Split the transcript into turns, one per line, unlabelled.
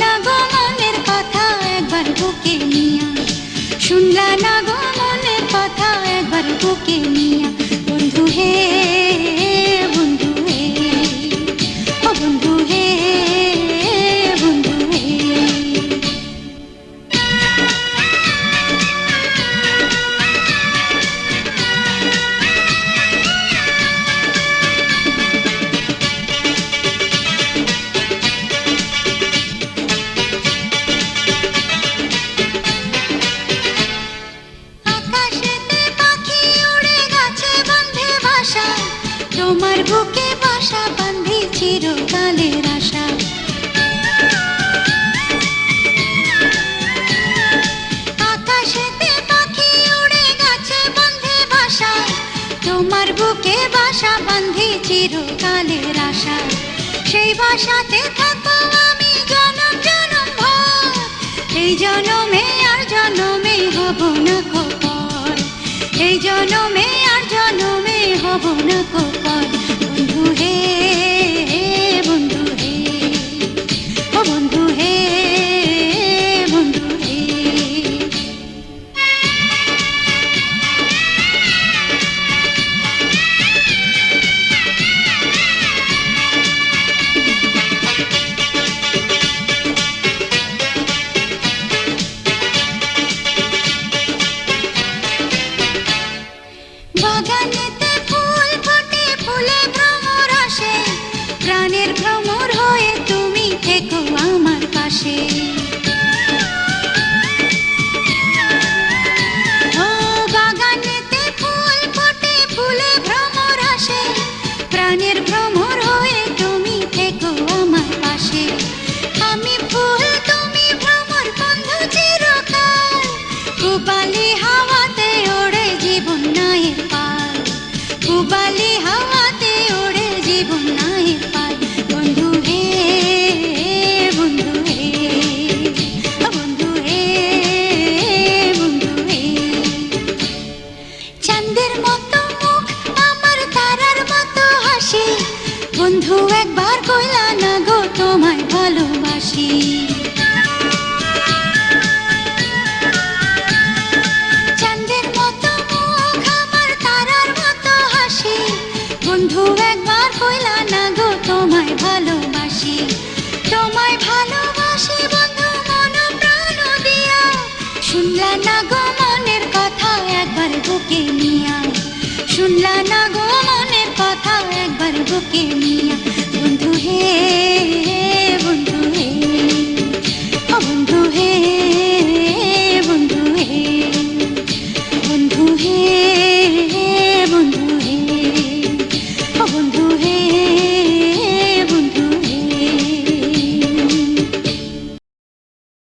না গো মনের কথা একবার বুকে নিয়া, শুনলা না গো মনের কথা একবার বুকে নিয়া। বন্ধু হে বন্ধু হে, ও বন্ধু হে বন্ধু হে। তোমার বুকে বাসা বাঁধি চিরকালের আশা। আকাশেতে পাখি উড়ে গেছে বন্ধে বাসা, তোমার বুকে বাসা বাঁধি চিরকালের আশা। সেই বাসাতে থাকবো আমি জনম জনম ভর, এই জনমে আর জনমে হব না কপর, এই জনমে আর জনমে হব না কপর। বন্ধু হে বন্ধু হে, ও বন্ধু হে বন্ধু হে। বাগানেতে ফুল ফোটে, ফুলে ভ্রমর আসে, প্রাণের ভ্রমর হয়ে তুমি থেকো আমার পাশে। ও বাগানেতে ফুল ফোটে, ফুলে ভ্রমর আসে, প্রাণের ভ্রমর হয়ে তুমি থেকো আমার পাশে। আমি ফুল তুমি ভ্রমর বন্ধু চিরকাল, পূবালি হাওয়াতে ওড়ে জীবন নায়ের পাল, পূবালি হাওয়াতে ওড়ে জীবন নায়ের পাল। বন্ধু হে বন্ধু হে, ও বন্ধু হে বন্ধু হে। চাঁদের মতো মুখ আমার, তারার মতো হাসি, বন্ধু একবার কইলা না গো তোমায় ভালোবাসি। চাঁদের মতো মুখ আমার, তারার মতো হাসি, বন্ধু একবার কইলা না গো তোমায় ভালোবাসি। তোমায় ভালোবাসি বন্ধু মন প্রাণ দিয়া, শুনলা না গো মনের কথা একবার বুকে নিয়া, শুনলা না গো মনের কথা একবার বুকে নিয়া।